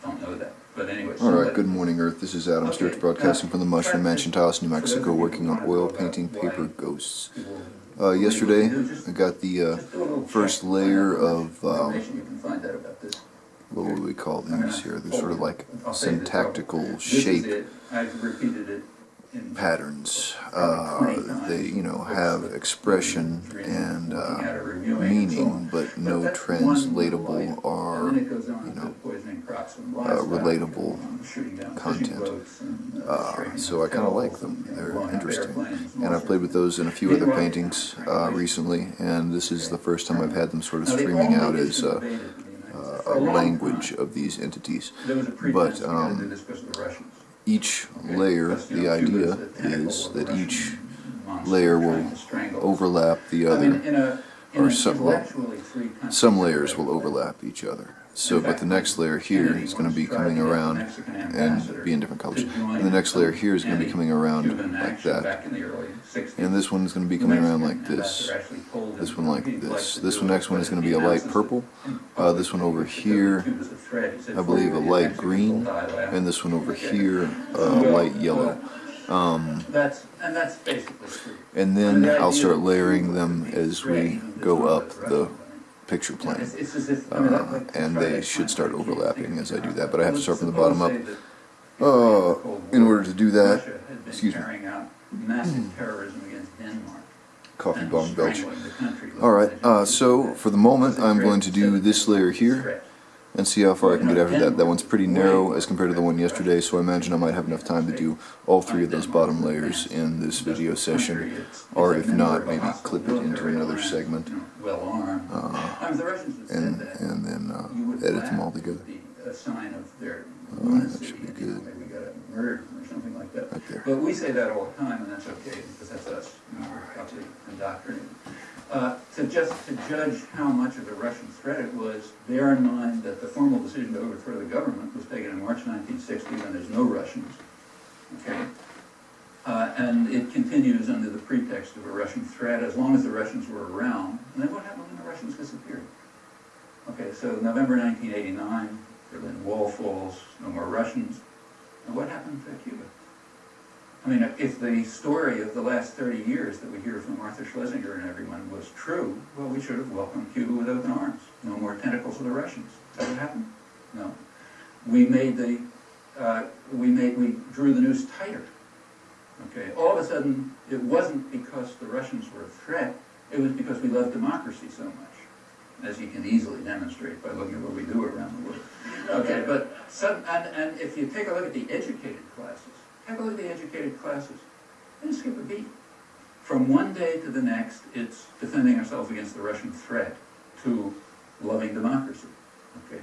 don't know that. But anyway. Alright, good morning, Earth. This is Adam Sturch broadcasting from the Mushroom Mansion Taos, New Mexico, working on oil painting paper ghosts. Yesterday, I got the first layer of, what would we call these here? They're sort of like syntactical shape patterns. They, you know, have expression and meaning, but no translatable or, you know, relatable content. So I kind of like them. They're interesting. And I've played with those in a few other paintings recently, and this is the first time I've had them sort of streaming out as a language of these entities. But each layer, the idea is that each layer will overlap the other, or some layers will overlap each other. So, but the next layer here is going to be coming around and be in different colors. And the next layer here is going to be coming around like that. And this one is going to be coming around like this. This one like this. This one, next one is going to be a light purple. This one over here, I believe a light green. And this one over here, light yellow. And then I'll start layering them as we go up the picture plane, and they should start overlapping as I do that, but I have to start from the bottom up in order to do that. Excuse me. Coffee bomb belch. Alright, so for the moment I'm going to do this layer here and see how far I can get after that. That one's pretty narrow as compared to the one yesterday, so I imagine I might have enough time to do all three of those bottom layers in this video session, or if not, maybe clip it into another segment and then edit them all together. That should be good. Right there. But we say that all the time, and that's okay, because that's us. We're probably indoctrinated. To judge how much of a Russian threat it was, bear in mind that the formal decision to overthrow the government was taken in March 1960 when there's no Russians. Okay? And it continues under the pretext of a Russian threat as long as the Russians were around. And then what happened when the Russians disappeared? Okay, so November 1989, Berlin Wall falls, no more Russians. And what happened to Cuba? I mean, if the story of the last 30 years that we hear from Arthur Schlesinger and everyone was true, well, we should have welcomed Cuba with open arms. No more tentacles of the Russians. Is that what happened? No. We drew the noose tighter. Okay. All of a sudden, it wasn't because the Russians were a threat. It was because we love democracy so much, as you can easily demonstrate by looking at what we do around the world. Okay, but and if you take a look at the educated classes, have a look at the educated classes. They didn't skip a beat. From one day to the next, it's defending ourselves against the Russian threat to loving democracy. Okay,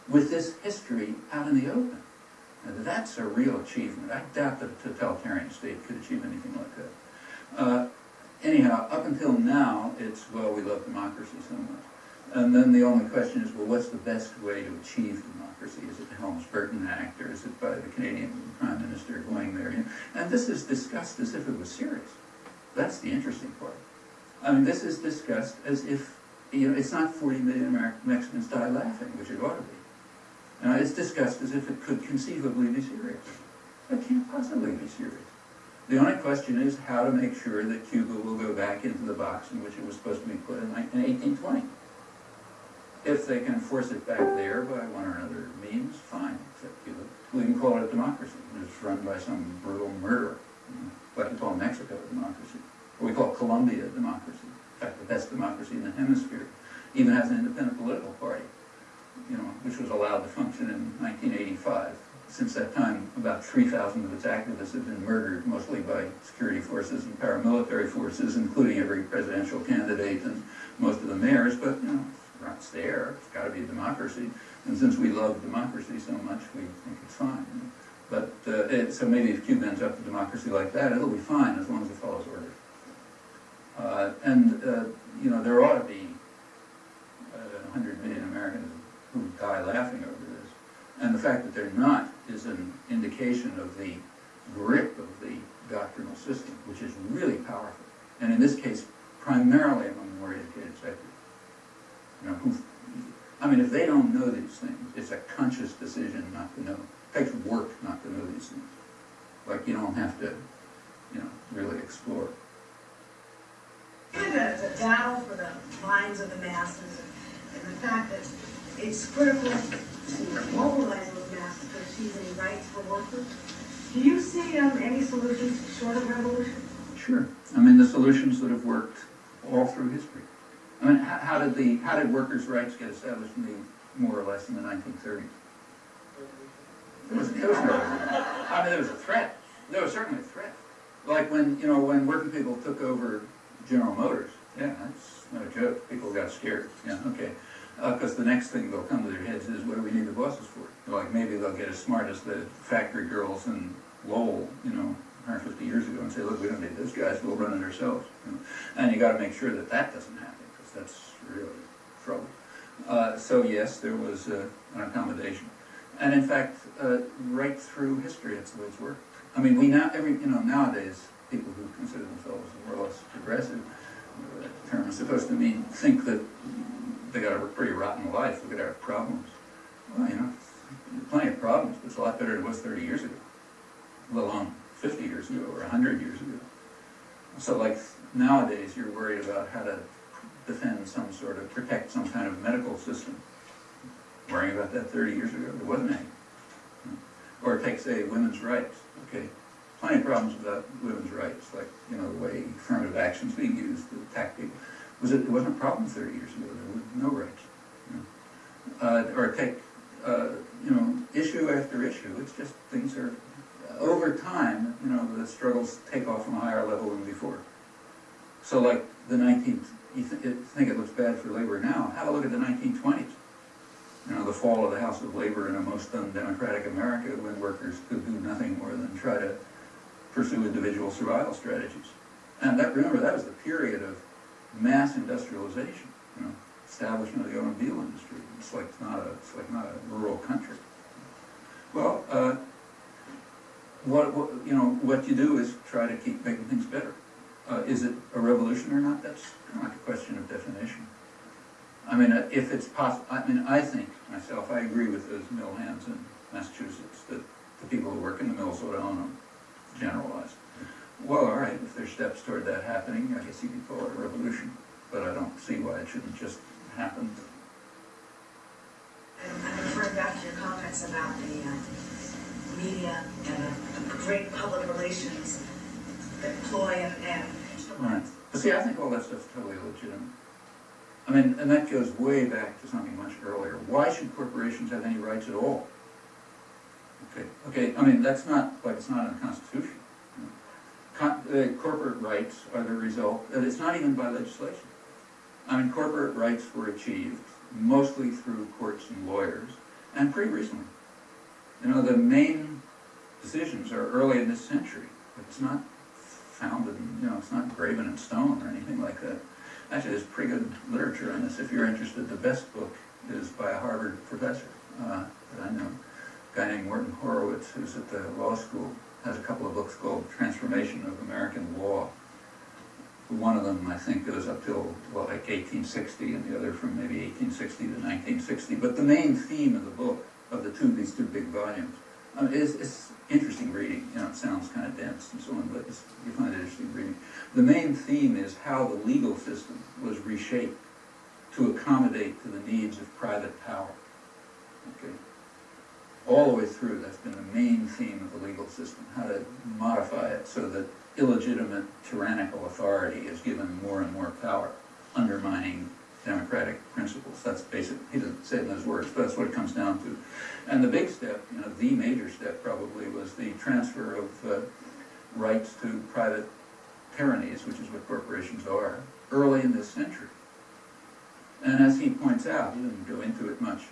with this history out in the open. And that's a real achievement. I doubt that a totalitarian state could achieve anything like that. Anyhow, up until now, it's, well, we love democracy so much. And then the only question is, well, what's the best way to achieve democracy? Is it the Helms-Burton Act, or is it by the Canadian Prime Minister going there? You know? And this is discussed as if it was serious. That's the interesting part. I mean, this is discussed as if, you know, it's not 40 million Mexicans die laughing, which it ought to be. It's discussed as if it could conceivably be serious. It can't possibly be serious. The only question is how to make sure that Cuba will go back into the box in which it was supposed to be put in 1820. If they can force it back there by one or another means, fine, except Cuba. We can call it a democracy. It's run by some brutal murderer. Like we call Mexico a democracy. Or we call Colombia a democracy. In fact, the best democracy in the hemisphere. Even has an independent political party, you know, which was allowed to function in 1985. Since that time, about 3,000 of its activists have been murdered, mostly by security forces and paramilitary forces, including every presidential candidate and most of the mayors. But, you know, it's there. It's got to be a democracy. And since we love democracy so much, we think it's fine. You know? But so maybe if Cuba ends up a democracy like that, it'll be fine as long as it follows orders. You know, there ought to be 100 million Americans who die laughing over this. And the fact that they're not is an indication of the grip of the doctrinal system, which is really powerful. And in this case, primarily among the more educated sectors. You know, I mean, if they don't know these things, it's a conscious decision not to know. It takes work not to know these things. Like, you don't have to, you know, really explore. The battle for the minds of the masses and the fact that it's critical to mobilize those masses to achieve any rights for workers. Do you see any solutions short of revolution? Sure. I mean, the solutions that have worked all through history. I mean, how did workers' rights get established more or less in the 1930s? There was no, I mean, there was a threat. There was certainly a threat. Like when, you know, when working people took over General Motors, yeah, that's no joke. People got scared. Yeah, okay. Because the next thing they'll come to their heads is, what do we need the bosses for? Like, maybe they'll get as smart as the factory girls in Lowell, you know, 150 years ago and say, look, we don't need those guys, we'll run it ourselves. You know? And you got to make sure that that doesn't happen, because that's really trouble. So yes, there was an accommodation. And in fact, right through history, that's the way it's worked. I mean, we now, nowadays, people who consider themselves more or less progressive, that term is supposed to mean, think that they got a pretty rotten life, look at our problems. Well, you know, plenty of problems, but it's a lot better than it was 30 years ago, let alone 50 years ago or 100 years ago. So like nowadays, you're worried about how to defend some sort of, protect some kind of medical system. Worrying about that 30 years ago, there wasn't any. Or take, say, women's rights. Okay, plenty of problems about women's rights, like, you know, the way affirmative action's being used to attack people. It wasn't a problem 30 years ago. There was no rights. You know? Or take, you know, issue after issue. It's just things are, over time, you know, the struggles take off on a higher level than before. So like you think it looks bad for labor now, have a look at the 1920s. You know, the fall of the House of Labor in a most undemocratic America, when workers could do nothing more than try to pursue individual survival strategies. And that, remember, that was the period of mass industrialization, you know, establishment of the automobile industry. It's like not a rural country. Well, what you do is try to keep making things better. Is it a revolution or not? That's kind of like a question of definition. I mean, if it's possible, I mean, I think myself, I agree with those mill hands in Massachusetts that the people who work in the mills ought to own them, generalized. Well, all right, if there's steps toward that happening, I guess you could call it a revolution, but I don't see why it shouldn't just happen. I'm referring back to your comments about the media and the great public relations that ploy and right. But see, I think all that stuff's totally legitimate. I mean, and that goes way back to something much earlier. Why should corporations have any rights at all? Okay. I mean, that's not like it's not in the Constitution. Corporate rights are the result, and it's not even by legislation. I mean, corporate rights were achieved mostly through courts and lawyers, and pretty recently. You know, the main decisions are early in this century. It's not founded, you know, it's not graven in stone or anything like that. Actually, there's pretty good literature on this. If you're interested, the best book is by a Harvard professor that I know, a guy named Morton Horowitz, who's at the law school, has a couple of books called Transformation of American Law. One of them, I think, goes up till, well, like 1860, and the other from maybe 1860 to 1960. But the main theme of the book, of these two big volumes, is interesting reading. You know, it sounds kind of dense and so on, but you find it interesting reading. The main theme is how the legal system was reshaped to accommodate to the needs of private power. Okay, all the way through, that's been the main theme of the legal system: how to modify it so that illegitimate tyrannical authority is given more and more power, undermining democratic principles. That's basic. He doesn't say it in those words, but that's what it comes down to. And the big step, you know, the major step probably, was the transfer of rights to private tyrannies, which is what corporations are, early in this century. And as he points out, he didn't go into it much,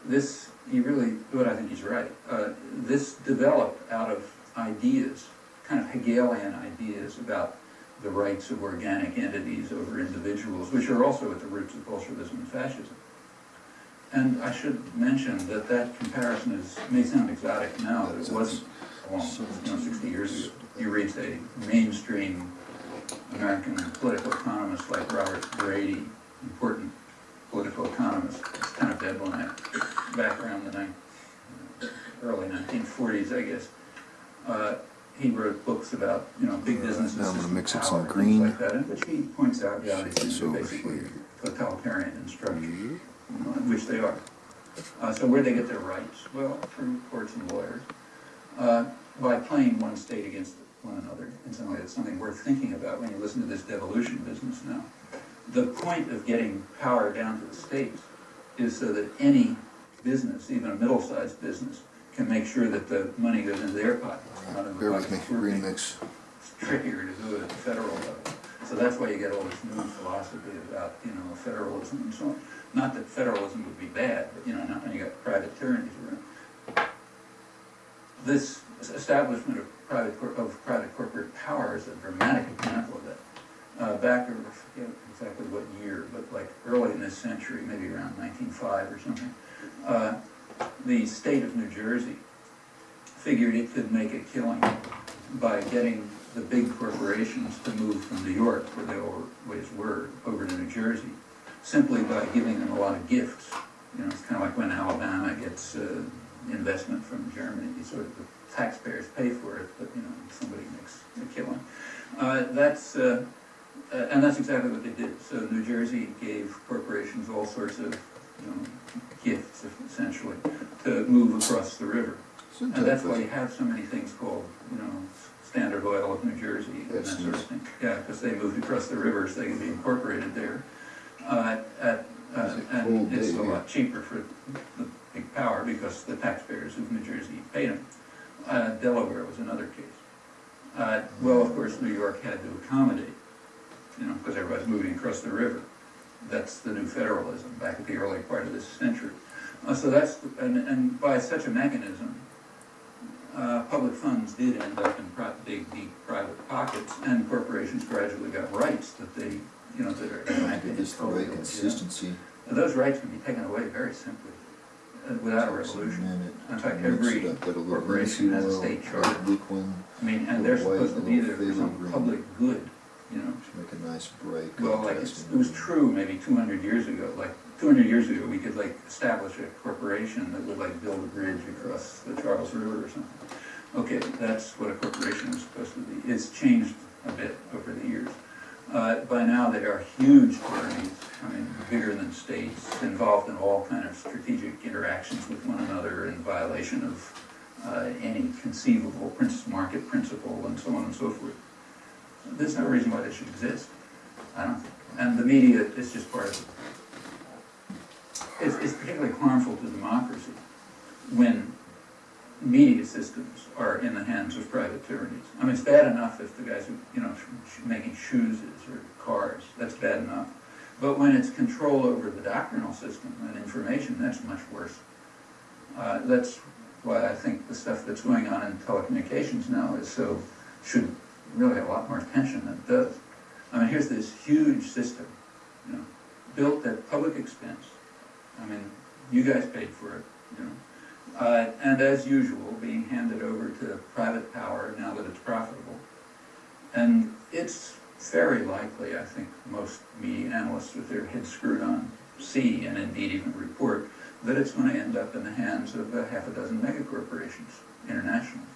but I think he's right, this developed out of ideas, kind of Hegelian ideas about the rights of organic entities over individuals, which are also at the roots of Bolshevism and fascism. And I should mention that that comparison may sound exotic now, but it wasn't 60 years ago. You read, say, mainstream American political economists like Robert Brady, important political economist. It's kind of dead when back around the early 1940s, I guess. He wrote books about, big businesses. Now I'm going to mix up power, some green. like that, in which he points out, these things are over basically here. totalitarian in structure, which they are. So where they get their rights? Well, through courts and lawyers, by playing one state against one another. In some way, it's something worth thinking about when you listen to this devolution business now. The point of getting power down to the states is so that any business, even a middle-sized business, can make sure that the money goes into their pocket, not in the Bear with pockets me, of green working. mix. It's trickier to do it at the federal level. So that's why you get all this new philosophy about, federalism and so on. Not that federalism would be bad, but, not when you got private tyrannies around. This establishment of private corporate power is a dramatic example of that. Back, I forget exactly what year, but like early in this century, maybe around 1905 or something, the state of New Jersey figured it could make a killing by getting the big corporations to move from New York, where they always were, over to New Jersey, simply by giving them a lot of gifts. It's kind of like when Alabama gets investment from Germany. Sort of the taxpayers pay for it, but somebody makes a killing. And that's exactly what they did. So New Jersey gave corporations all sorts of gifts, essentially, to move across the river. And that's why you have so many things called, Standard Oil of New Jersey and that sort of thing. Yeah, because they moved across the river so they could be incorporated there. And it's a lot cheaper for the big power because the taxpayers of New Jersey paid them. Delaware was another case. Well, of course, New York had to accommodate, because everybody's moving across the river. That's the new federalism back at the early part of this century. So that's, and by such a mechanism, public funds did end up in big, deep private pockets, and corporations gradually got rights that they, that are This the right consistency. Those rights can be taken away very simply, without a revolution. In fact, every corporation has a state charter. And they're supposed to be there for some public good, Make a nice bright Well, like it was true maybe 200 years ago. Like 200 years ago, we could establish a corporation that would build a bridge across the Charles River or something. Okay, that's what a corporation was supposed to be. It's changed a bit over the years. By now, they are huge tyrannies, bigger than states, involved in all kind of strategic interactions with one another in violation of any conceivable market principle and so on and so forth. There's no reason why they should exist, I don't think. And the media is just part of it. It's particularly harmful to democracy when media systems are in the hands of private tyrannies. It's bad enough if the guys who, making shoes or cars, that's bad enough. But when it's control over the doctrinal system and information, that's much worse. That's why I think the stuff that's going on in telecommunications now should really have a lot more attention than it does. Here's this huge system, built at public expense. You guys paid for it, and as usual, being handed over to private power now that it's profitable. And it's very likely, I think most media analysts with their heads screwed on see, and indeed even report, that it's going to end up in the hands of half a dozen megacorporations internationally.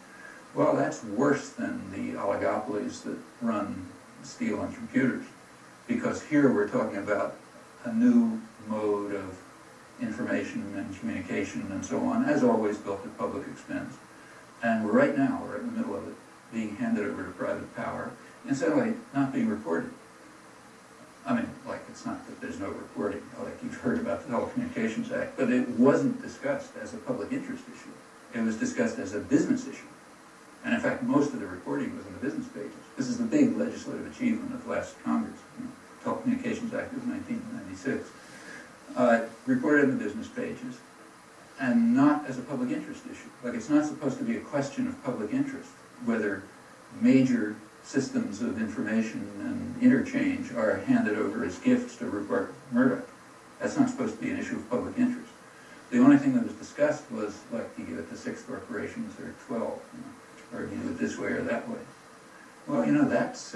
Well, that's worse than the oligopolies that run steel and computers, because here we're talking about a new mode of information and communication and so on, as always built at public expense. And right now, we're in the middle of it, being handed over to private power, incidentally, not being reported. It's not that there's no reporting, like you've heard about the Telecommunications Act, but it wasn't discussed as a public interest issue. It was discussed as a business issue. And in fact, most of the reporting was in the business pages. This is the big legislative achievement of last Congress, Telecommunications Act of 1996. Reported in the business pages, and not as a public interest issue. It's not supposed to be a question of public interest, whether major systems of information and interchange are handed over as gifts to Rupert Murdoch. That's not supposed to be an issue of public interest. The only thing that was discussed was, do you give it to 6 corporations or 12, or do you do it this way or that way? Well, that's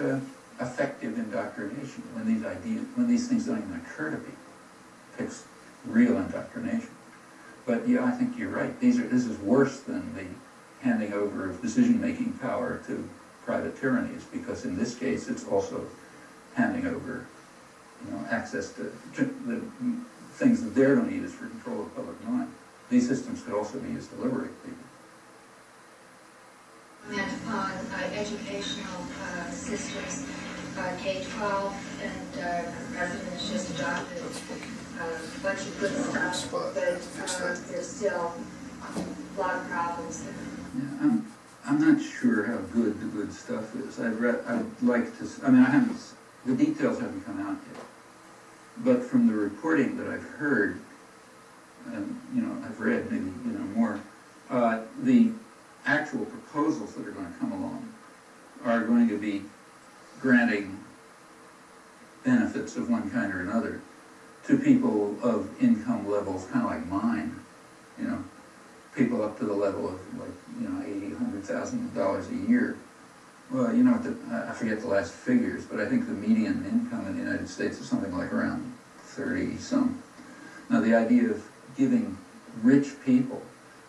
effective indoctrination when these things don't even occur to people. takes real indoctrination. But yeah, I think you're right. This is worse than the handing over of decision-making power to private tyrannies, because in this case it's also handing over, access to the things that they're going to use for control of the public mind. These systems could also be used to liberate people. On educational systems, K-12, and the president has just adopted a bunch of good stuff, but there's still a lot of problems there. Yeah, I'm not sure how good the good stuff is. I'd like to, I haven't, the details haven't come out yet. But from the reporting that I've heard, and I've read maybe more, the actual proposals that are going to come along are going to be granting benefits of one kind or another to people of income levels kind of like mine, people up to the level of like $80,000, $100,000 a year. Well, I forget the last figures, but I think the median income in the United States is something like around 30-some. Now, the idea of giving rich people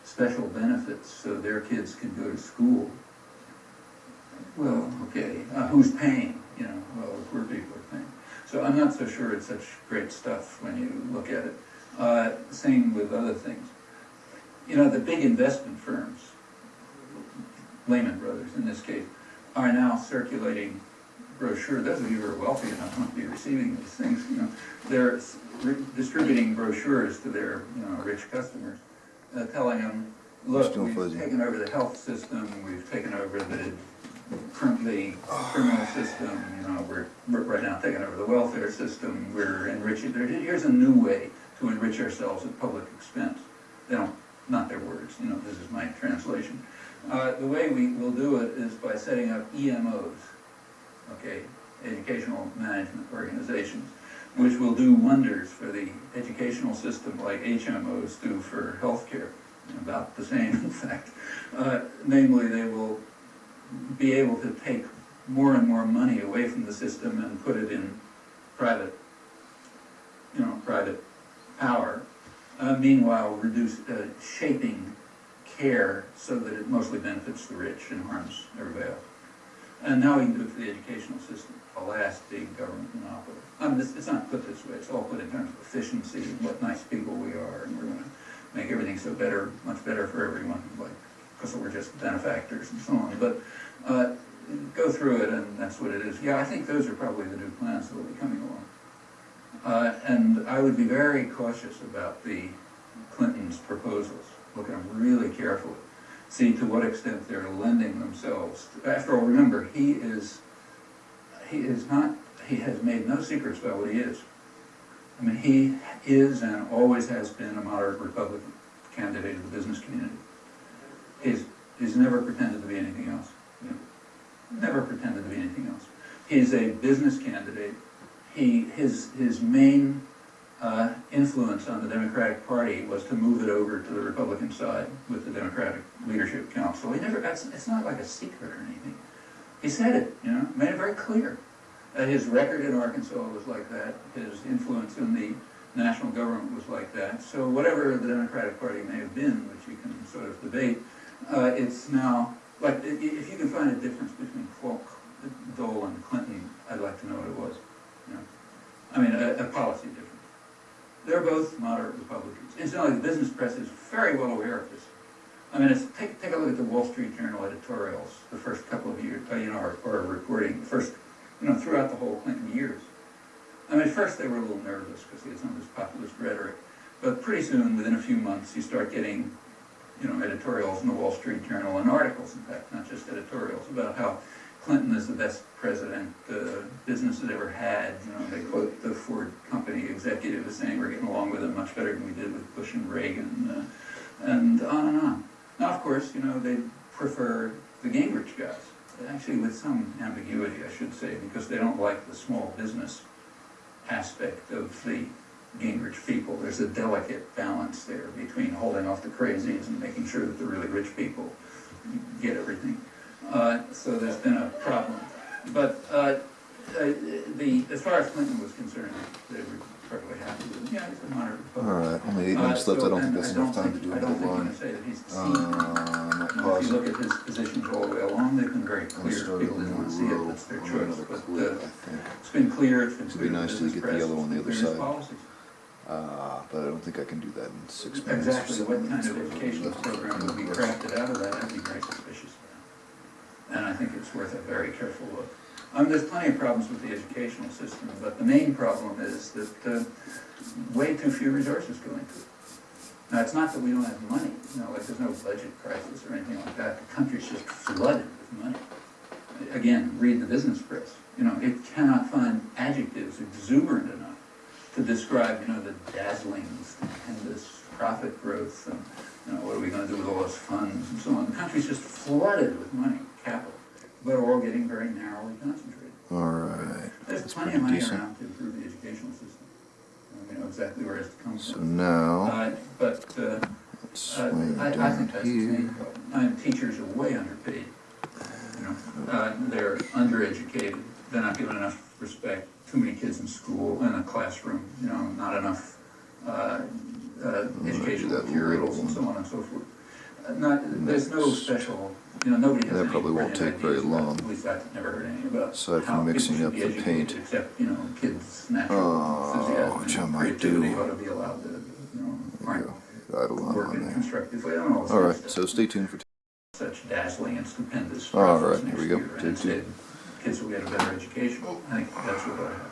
special benefits so their kids can go to school, well, okay, who's paying? Well, the poor people are paying. So I'm not so sure it's such great stuff when you look at it. Same with other things. The big investment firms, Lehman Brothers in this case, are now circulating brochures. Those of you who are wealthy enough must be receiving these things. They're distributing brochures to their rich customers, telling them, look, we've taken over the health system, we've taken over the criminal system, we're right now taking over the welfare system, we're enriching. Here's a new way to enrich ourselves at public expense. They don't, not their words, this is my translation. The way we will do it is by setting up EMOs, educational management organizations, which will do wonders for the educational system like HMOs do for healthcare, about the same in fact. Namely, they will be able to take more and more money away from the system and put it in private power. Meanwhile, shaping care so that it mostly benefits the rich and harms everybody else. And now we can do it for the educational system, the last big government monopoly. It's not put this way, it's all put in terms of efficiency and what nice people we are, and we're going to make everything so better, much better for everyone, because we're just benefactors and so on. But go through it, and that's what it is. Yeah, I think those are probably the new plans that will be coming along. And I would be very cautious about the Clintons' proposals. Look at them really carefully. See to what extent they're lending themselves. After all, remember, he has made no secrets about what he is. He is and always has been a moderate Republican candidate of the business community. He's never pretended to be anything else. Never pretended to be anything else. He's a business candidate. His main influence on the Democratic Party was to move it over to the Republican side with the Democratic Leadership Council. It's not like a secret or anything. He said it, made it very clear. His record in Arkansas was like that. His influence in the national government was like that. So whatever the Democratic Party may have been, which you can sort of debate, it's now, like, if you can find a difference between Dole and Clinton, I'd like to know what it was. A policy difference. They're both moderate Republicans. Incidentally, the business press is very well aware of this. Take a look at the Wall Street Journal editorials the first couple of years, or reporting, throughout the whole Clinton years. At first they were a little nervous because he had some of this populist rhetoric, but pretty soon, within a few months, you start getting, editorials in the Wall Street Journal, and articles, in fact, not just editorials, about how Clinton is the best president business has ever had. They quote the Ford company executive as saying we're getting along with him much better than we did with Bush and Reagan, and on and on. Now, of course, they prefer the Gingrich guys, actually with some ambiguity, I should say, because they don't like the small business aspect of the Gingrich people. There's a delicate balance there between holding off the crazies and making sure that the really rich people get everything. So there's been a problem. But as far as Clinton was concerned, the perfectly happy with it. Yeah, he's a moderate All Republican. right, only 8 minutes left. I don't think that's enough time to do I a don't think you headline. can say that he's deceived. I'm not If you look positive. at his positions all the way along, they've been very clear. Started People on didn't want to the see it, row that's their on choice. another But clip, I think. it's been clear, it's been It'd clear be to nice to business get the press, yellow on the it's been other clear to his side. policies. But I don't think I can do that in 6 minutes or Exactly 7 what kind minutes. of educational program would be crafted out of that, I'd be very suspicious of that. And I think it's worth a very careful look. There's plenty of problems with the educational system, but the main problem is that way too few resources go into it. Now, it's not that we don't have money, like there's no budget crisis or anything like that. The country's just flooded with money. Again, read the business press. It cannot find adjectives exuberant enough to describe, the dazzling, stupendous profit growth, and, what are we going to do with all those funds and so on. The country's just flooded with money, capital, but all getting very narrowly concentrated. All right. There's That's plenty pretty of money decent. around to improve the educational system. We know exactly where it's come So from. now, Let's swing I down think that's the here. main problem. Teachers are way underpaid. They're undereducated. They're not given enough respect. Too many kids in school, in a classroom. Not enough educational that materials and so on and so forth. There's no special. Nobody has That any probably won't brilliant take very ideas about- long. At least I've never heard anything about. Aside from how people mixing should up be the educated, paint. except kids' natural Oh, enthusiasm which I and might creativity do. ought to be allowed to There you go. Idle on work in there. constructive way. I don't know all All right, stuff. so stay tuned for. Such dazzling and stupendous All profits right, here we next go. year, and Take two. instead kids will get a better education. I think that's what I have.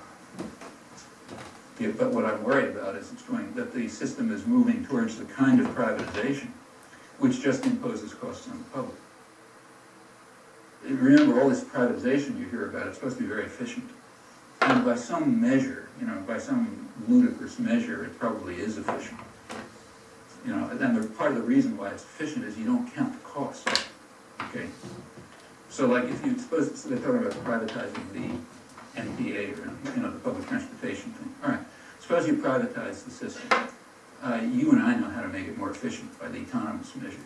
Yeah, but what I'm worried about is that the system is moving towards the kind of privatization which just imposes costs on the public. Remember, all this privatization you hear about, it's supposed to be very efficient. And by some measure, by some ludicrous measure, it probably is efficient. And part of the reason why it's efficient is you don't count the costs. Okay? So like if you suppose they're talking about privatizing the MTA or the public transportation thing. All right. Suppose you privatize the system. You and I know how to make it more efficient by the autonomous measures.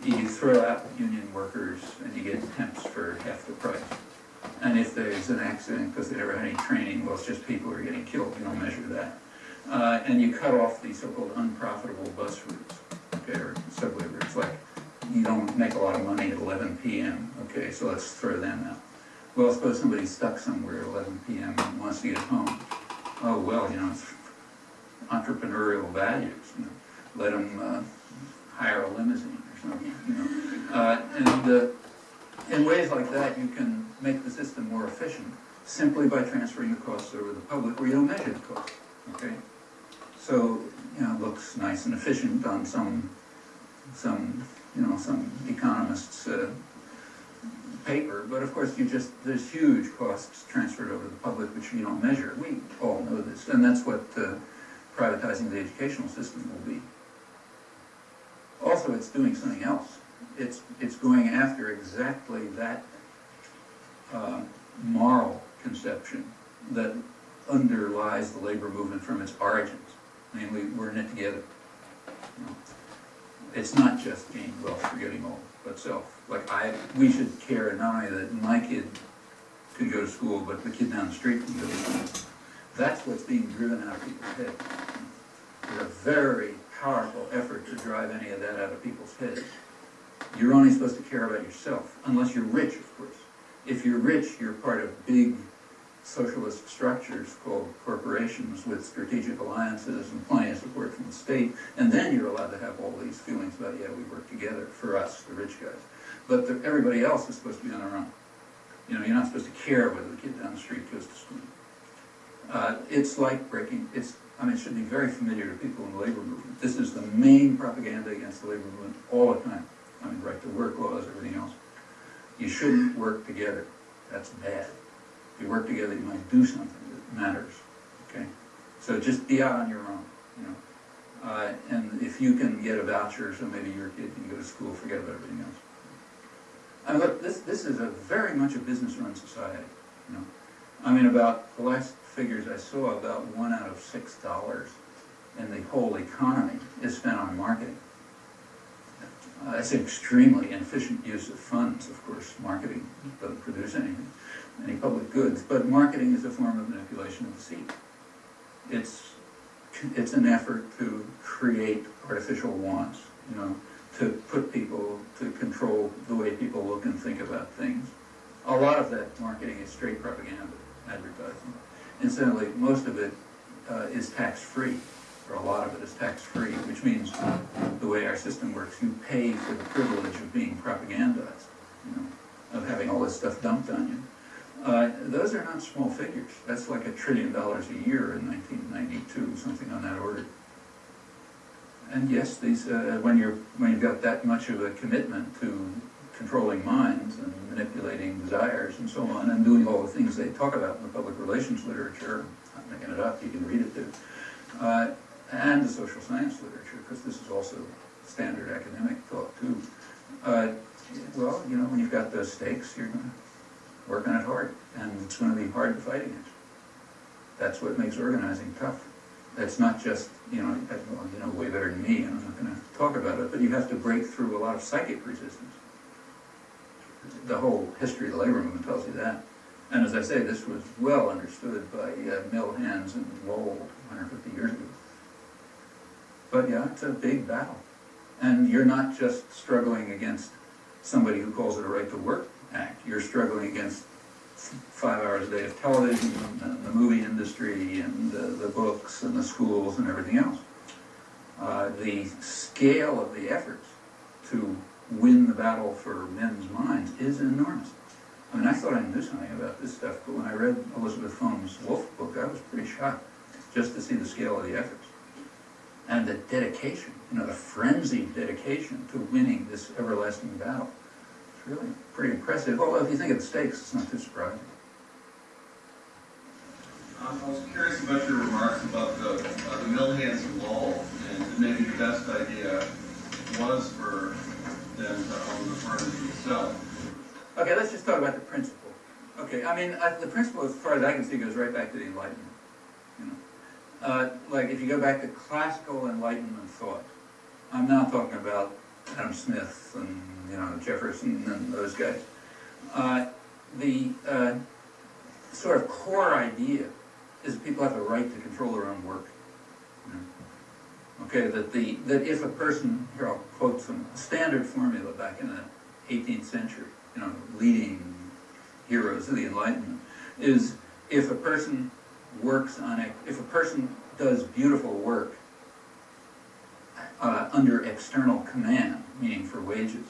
You throw out union workers and you get temps for half the price. And if there's an accident because they never had any training, well, it's just people who are getting killed. You don't measure that. And you cut off the so-called unprofitable bus routes, okay, or subway routes. Like you don't make a lot of money at 11 p.m. Okay, so let's throw them out. Well, suppose somebody's stuck somewhere at 11 p.m. and wants to get home. Oh well, it's entrepreneurial values. Let them hire a limousine or something. And in ways like that, you can make the system more efficient simply by transferring the costs over to the public, where you don't measure the cost. Okay, so it looks nice and efficient on some economist's paper, but of course there's huge costs transferred over to the public which you don't measure. We all know this, and that's what privatizing the educational system will be. Also, it's doing something else. It's going after exactly that moral conception that underlies the labor movement from its origins. Namely, we're in it together. It's not just gain wealth for getting old, but self. We should care not only that my kid could go to school, but the kid down the street can go to school. That's what's being driven out of people's heads. There's a very powerful effort to drive any of that out of people's heads. You're only supposed to care about yourself, unless you're rich, of course. If you're rich, you're part of big socialist structures called corporations with strategic alliances and plenty of support from the state, and then you're allowed to have all these feelings about, yeah, we work together for us, the rich guys. But everybody else is supposed to be on their own. You're not supposed to care whether the kid down the street goes to school. It's like it should be very familiar to people in the labor movement. This is the main propaganda against the labor movement all the time. Right to work laws, everything else. You shouldn't work together. That's bad. If you work together, you might do something that matters. Okay? So just be out on your own. And if you can get a voucher, so maybe your kid can go to school, forget about everything else. Look, this is very much a business-run society. About the last figures I saw, about $1 out of $6 in the whole economy is spent on marketing. It's an extremely inefficient use of funds, of course. Marketing doesn't produce any public goods, but marketing is a form of manipulation of the seat. It's an effort to create artificial wants, you know, to put people, to control the way people look and think about things. A lot of that marketing is straight propaganda, advertising. Incidentally, most of it is tax-free, or a lot of it is tax-free, which means the way our system works, you pay for the privilege of being propagandized, you know, of having all this stuff dumped on you. Those are not small figures. That's like $1 trillion a year in 1992, something on that order. And yes, these when you've got that much of a commitment to controlling minds and manipulating desires and so on, and doing all the things they talk about in the public relations literature, I'm not making it up, you can read it too, and the social science literature, because this is also standard academic thought too. Well, you know, when you've got those stakes, you're going to work on it hard, and it's going to be hard to fight against. That's what makes organizing tough. It's not just, you know, well, you know way better than me, and I'm not going to talk about it, but you have to break through a lot of psychic resistance. The whole history of the labor movement tells you that. And as I say, this was well understood by mill hands and Lowell 150 years ago. But yeah, it's a big battle. And you're not just struggling against somebody who calls it a right to work act. You're struggling against 5 hours a day of television, and the movie industry, and the books, and the schools, and everything else. The scale of the efforts to win the battle for men's minds is enormous. I mean, I thought I knew something about this stuff, but when I read Elizabeth Fohn's Wolf book, I was pretty shocked just to see the scale of the efforts. And the dedication, you know, the frenzied dedication to winning this everlasting battle. It's really pretty impressive. Although if you think of the stakes, it's not too surprising. I was curious about your remarks about the mill hands of Lowell, and maybe the best idea was for them to own the furnace themselves. Okay, let's just talk about the principle. Okay, I mean, the principle, as far as I can see, goes right back to the Enlightenment. You know, like if you go back to classical Enlightenment thought, I'm now talking about Adam Smith and Jefferson and those guys. The sort of core idea is that people have the right to control their own work. You know? Okay, that if a person, here I'll quote some standard formula back in the 18th century, leading heroes of the Enlightenment, is if a person if a person does beautiful work under external command, meaning for wages,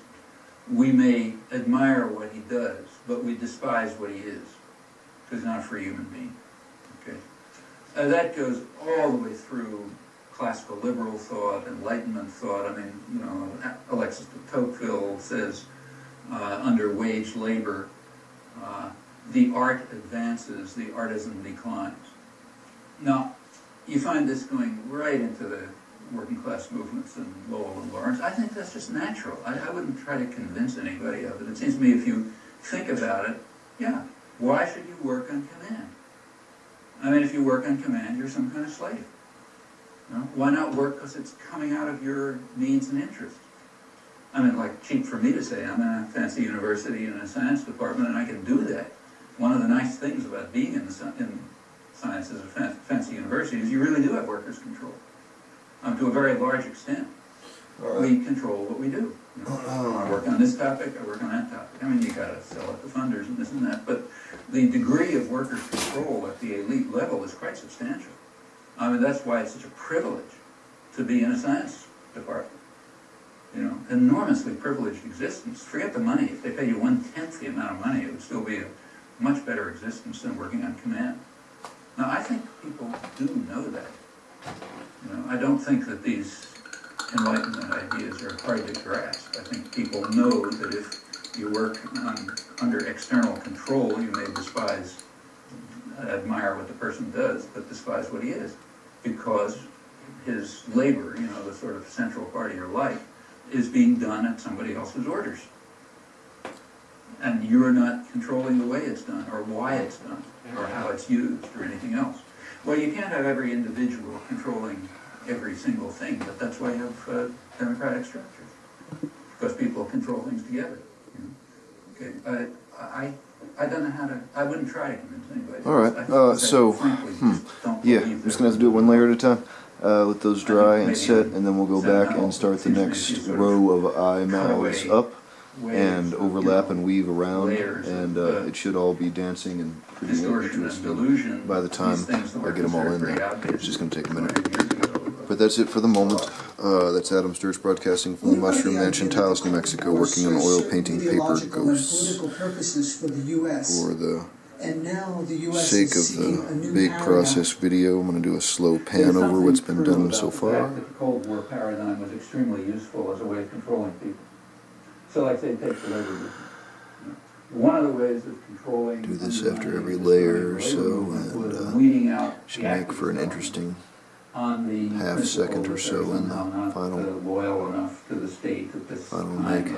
we may admire what he does, but we despise what he is, because he's not a free human being. Okay, that goes all the way through classical liberal thought, Enlightenment thought. I mean, Alexis de Tocqueville says under wage labor, the art advances, the artisan declines. Now, you find this going right into the working class movements in Lowell and Lawrence. I think that's just natural. I wouldn't try to convince anybody of it. It seems to me if you think about it, yeah, why should you work on command? I mean, if you work on command, you're some kind of slave. Why not work because it's coming out of your needs and interests? I mean, like, cheap for me to say, I'm in a fancy university in a science department and I can do that. One of the nice things about being in science as a fancy university is you really do have workers' control. To a very large extent. Right. We control what we do. I work on this topic, I work on that topic. I mean, you gotta sell it to funders and this and that, but the degree of workers' control at the elite level is quite substantial. I mean, that's why it's such a privilege to be in a science department. Enormously privileged existence. Forget the money. If they pay you 1/10 the amount of money, it would still be a much better existence than working on command. Now, I think people do know that. I don't think that these Enlightenment ideas are hard to grasp. I think people know that if you work under external control, you may admire what the person does, but despise what he is. Because his labor, the sort of central part of your life, is being done at somebody else's orders. And you're not controlling the way it's done, or why it's done, or how it's used, or anything else. Well, you can't have every individual controlling every single thing, but that's why you have democratic structures, because people control things together. Okay, I don't know how to, I wouldn't try to convince anybody. All right. Yeah, I'm just gonna have to do it one layer at a time. Let those dry and set, and then we'll go back and start the next row of eye mouths up and overlap and weave around, and it should all be dancing and pretty interesting by the time I get them all in there. It's just going to take a minute. But that's it for the moment. That's Adam Sturch broadcasting from the Mushroom Mansion, Taos, New Mexico, working on oil painting paper ghosts. For the sake of the bake process video, I'm going to do a slow pan over what's been done so far. The Cold War paradigm was extremely useful as a way of controlling people. So like say take the labor movement. One of the ways of controlling... Do this after every layer or so, and should make for an interesting half second or so in the final loyal enough to the state at this final time make,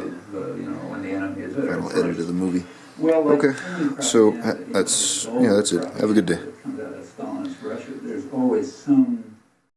when the enemy is final edit of the movie. Well, Okay, so that's it. Have a good day. There's always some